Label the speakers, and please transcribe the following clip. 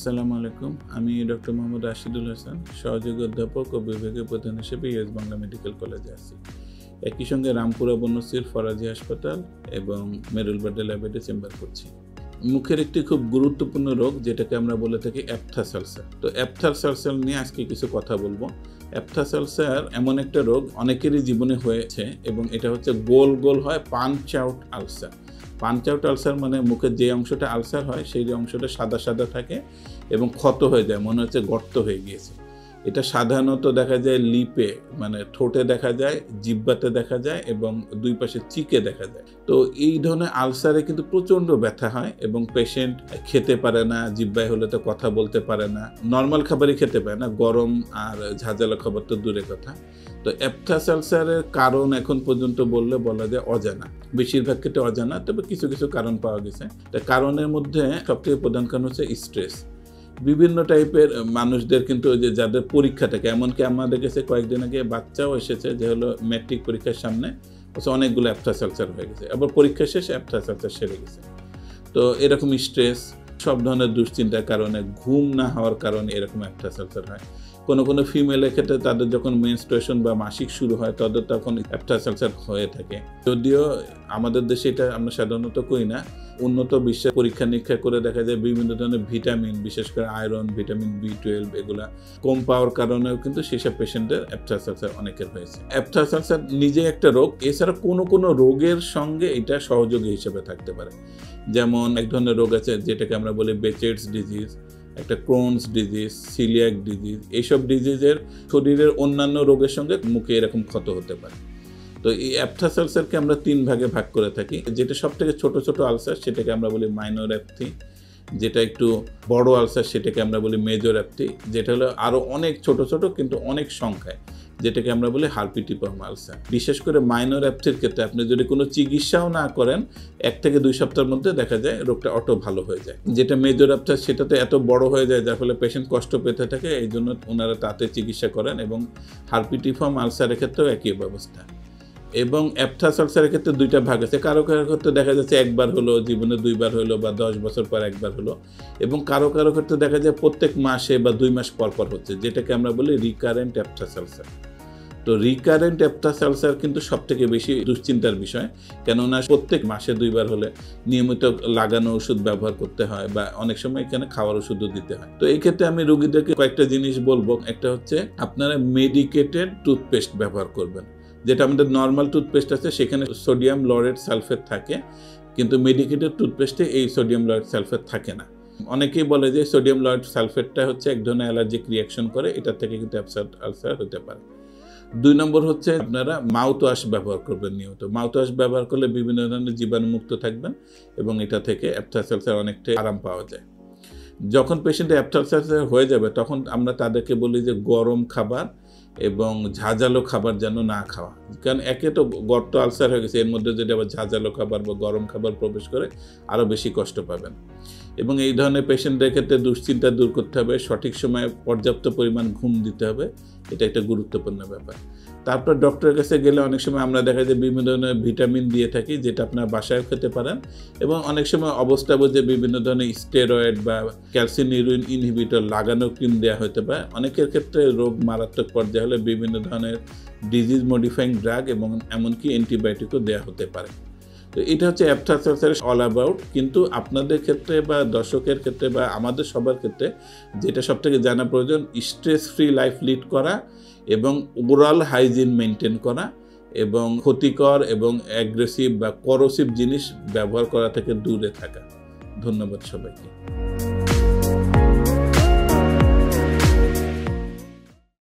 Speaker 1: আসসালামু আলাইকুম। আমি ডক্টর মোহাম্মদ রাশিদুল হাসান, সহযোগী অধ্যাপক ও বিভাগীয় প্রধান হিসেবে ইউএস বাংলা মেডিকেল কলেজে আছি। একই সঙ্গে রামপুরা বনশ্রীর ফরাজি হাসপাতাল এবং মেরুলবাড্ডা ল্যাবে চেম্বার করছি। মুখের একটি খুব গুরুত্বপূর্ণ রোগ যেটাকে আমরা বলে থাকি অ্যাপথাস আলসার। তো অ্যাপথাস আলসার নিয়ে আজকে কিছু কথা বলবো। অ্যাপথাস আলসার এমন একটা রোগ অনেকেরই জীবনে হয়েছে এবং এটা হচ্ছে গোল গোল হয় punch out ulcer. Punch out ulcer মানে মুখের যে অংশটা আলসার হয় সেই অংশটা সাদা সাদা থাকে এবং ক্ষত হয়ে যায়, মনে হচ্ছে গর্ত হয়ে গিয়েছে। এটা সাধারণত দেখা যায় লিপে মানে ঠোঁটে দেখা যায়, জিহ্বাতে দেখা যায় এবং দুই পাশে চিকে দেখা যায়। তো এই ধরনের আলসারে কিন্তু প্রচণ্ড ব্যথা হয় এবং পেশেন্ট খেতে পারে না, জিহ্বায় হলে তো কথা বলতে পারে না, নর্মাল খাবারই খেতে পারে না, গরম আর ঝাঁঝালো খাবার তো দূরের কথা। তো অ্যাপথাস আলসারের কারণ এখন পর্যন্ত বলা যায় অজানা, বেশিরভাগ ক্ষেত্রে অজানা, তবে কিছু কিছু কারণ পাওয়া গেছে। তো কারণের মধ্যে সবথেকে প্রধান কারণ হচ্ছে স্ট্রেস। বিভিন্ন টাইপের মানুষদের কিন্তু ওই যে যাদের পরীক্ষা থাকে, এমনকি আমাদের কাছে কয়েকদিন আগে বাচ্চাও এসেছে যে হলো ম্যাট্রিক পরীক্ষার সামনে অনেকগুলো অ্যাপথাস আলসার হয়ে গেছে, আবার পরীক্ষা শেষে অ্যাপথাস আলসার সেরে গেছে। তো এরকম স্ট্রেস, সব ধরনের দুশ্চিন্তার কারণে, ঘুম না হওয়ার কারণে এরকম অ্যাপথাস আলসার হয়। কোনো ফিমেলের ক্ষেত্রে তাদের যখন মেনস্ট্রুয়েশন বা মাসিক শুরু হয় তাদের তখন অ্যাপথাস আলসার হয়ে থাকে। যদিও আমাদের দেশে এটা আমরা সাধারণত করি না, উন্নত বিশ্বে পরীক্ষা নিরীক্ষা করে দেখা যায় বিভিন্ন ধরনের ভিটামিন, বিশেষ করে আয়রন, ভিটামিন B12 এগুলা কম পাওয়ার কারণেও কিন্তু সেসব পেশেন্টের অ্যাপথাস আলসার অনেকের হয়েছে। অ্যাপথাস আলসার নিজে একটা রোগ, এছাড়া কোনো রোগের সঙ্গে এটা সহযোগী হিসেবে থাকতে পারে। যেমন এক ধরনের রোগ আছে যেটাকে আমরা বলি বেচেটস ডিজিজ, একটা ক্রোনস ডিজিজ, সিলিয়াক ডিজিজ। এইসব ডিজিজের শরীরের অন্যান্য রোগের সঙ্গে মুখে এরকম ক্ষত হতে পারে। তো এই অ্যাপথাস আলসারকে আমরা 3 ভাগে ভাগ করে থাকি। যেটা সবথেকে ছোট আলসার সেটাকে আমরা বলি মাইনর অ্যাপথি, যেটা একটু বড় আলসার সেটাকে আমরা বলি মেজর অ্যাপথি, যেটা হলো আরও অনেক ছোট কিন্তু অনেক সংখ্যায়, যেটাকে আমরা বলি হার্পিটিফর্ম আলসার। বিশেষ করে মাইনর অ্যাপথির ক্ষেত্রে আপনি যদি কোনো চিকিৎসাও না করেন 1 থেকে 2 সপ্তাহের মধ্যে দেখা যায় রোগটা অটো ভালো হয়ে যায়। যেটা মেজর অ্যাপথাস সেটা তো এত বড় হয়ে যায় যার ফলে পেশেন্ট কষ্ট পেতে থাকে, এই জন্য ওনারা তাতে চিকিৎসা করেন। এবং হার্পিটিফর্ম আলসারের ক্ষেত্রেও একই ব্যবস্থা। এবং অ্যাপথাস আলসারের ক্ষেত্রে 2টা ভাগ আছে। কারো ক্ষেত্রে দেখা যাচ্ছে একবার হলো, জীবনে 2বার হলো, বা 10 বছর পর একবার হলো। এবং কারো ক্ষেত্রে দেখা যায় প্রত্যেক মাসে বা 2 মাস পর হচ্ছে, যেটাকে আমরা বলি রিকারেন্ট অ্যাপথাস আলসার। তো রিকারেন্ট অ্যাপথাস আলসার কিন্তু সবথেকে বেশি দুশ্চিন্তার বিষয়, কেননা প্রত্যেক মাসে 2বার হলে নিয়মিত লাগানো ওষুধ ব্যবহার করতে হয় বা অনেক সময় এখানে খাওয়ার ওষুধও দিতে হয়। তো এই ক্ষেত্রে আমি রোগীদেরকে কয়েকটা জিনিস বলবো। একটা হচ্ছে আপনারা মেডিকেটেড টুথপেস্ট ব্যবহার করবেন। যেটা আমাদের নর্মাল টুথপেস্ট আছে সেখানে সোডিয়াম লরেট সালফেট থাকে, কিন্তু মেডিকেটেড টুথপেস্টে এই সোডিয়াম লরেট সালফেট থাকে না। অনেকেই বলে যে সোডিয়াম লরেট সালফেটটা হচ্ছে এক ধরনের অ্যালার্জিক রিয়াকশন করে, এটা থেকে কিন্তু অ্যাপথাস আলসার হতে পারে। 2 নম্বর হচ্ছে আপনারা মাউথ ওয়াশ ব্যবহার করবেন নিয়মিত। মাউথ ওয়াশ ব্যবহার করলে বিভিন্ন ধরনের জীবাণুমুক্ত থাকবেন এবং এটা থেকে অ্যাপথাস আলসার অনেকটাই আরাম পাওয়া যায়। যখন পেশেন্টের অ্যাপথাস আলসার হয়ে যাবে তখন আমরা তাদেরকে বলি যে গরম খাবার এবং ঝাঁঝালো খাবার যেন না খাওয়া, কারণ একে তো গর্ত আলসার হয়ে গেছে, এর মধ্যে যদি আবার ঝাঁঝালো খাবার বা গরম খাবার প্রবেশ করে আরও বেশি কষ্ট পাবেন। এবং এই ধরনের পেশেন্টদের ক্ষেত্রে দুশ্চিন্তা দূর করতে হবে, সঠিক সময়ে পর্যাপ্ত পরিমাণ ঘুম দিতে হবে, এটা একটা গুরুত্বপূর্ণ ব্যাপার। তারপর ডক্টরের কাছে গেলে অনেক সময় আমরা দেখা যায় বিভিন্ন ধরনের ভিটামিন দিয়ে থাকি, যেটা আপনার বাসায় খেতে পারেন। এবং অনেক সময় অবস্থা বুঝে বিভিন্ন ধরনের স্টেরয়েড বা ক্যালসিনিউরিন ইনহিবিটর লাগানো ক্রিম দেওয়া হতে পারে। অনেকের ক্ষেত্রে রোগ মারাত্মক পর্যায়ে হলে বিভিন্ন ধরনের ডিজিজ মডিফাইং ড্রাগ এবং এমনকি অ্যান্টিবায়োটিকও দেওয়া হতে পারে। তো এটা হচ্ছে অ্যাপথাস আলসার অল অ্যাবাউট। কিন্তু আপনাদের ক্ষেত্রে বা দর্শকের ক্ষেত্রে বা আমাদের সবার ক্ষেত্রে যেটা সবথেকে জানা প্রয়োজন, স্ট্রেস ফ্রি লাইফ লিড করা এবং ওভারঅল হাইজিন মেনটেন করা এবং ক্ষতিকর এবং অ্যাগ্রেসিভ বা করোসিভ জিনিস ব্যবহার করা থেকে দূরে থাকা। ধন্যবাদ সবাইকে।